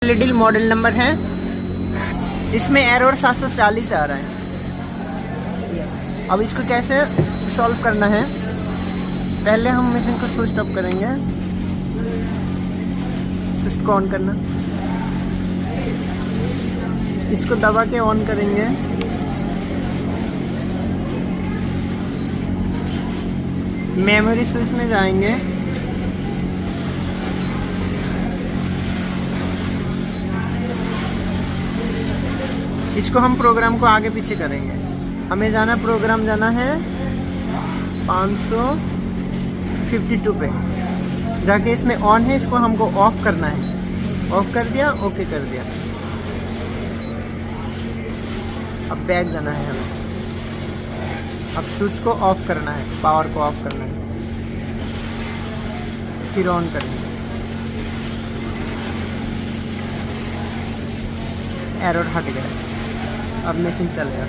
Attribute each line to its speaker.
Speaker 1: Little model number है, इसमें error 740 आ रहा है। अब इसको कैसे सॉल्व करना है, पहले हम मशीन को स्विच ऑफ करेंगे, स्विच को ऑन करना, इसको दबा के ऑन करेंगे, मेमोरी स्विच में जाएंगे, इसको हम प्रोग्राम को आगे पीछे करेंगे। हमें जाना प्रोग्राम जाना है 552 पे, जाके इसमें ऑन है, इसको हमको ऑफ करना है। ऑफ कर दिया, ओके कर दिया। अब बैक जाना है हमें, अब स्विच को ऑफ करना है, पावर को ऑफ करना है, फिर ऑन करेंगे। एरर हट गया, अब मशीन चलेगा।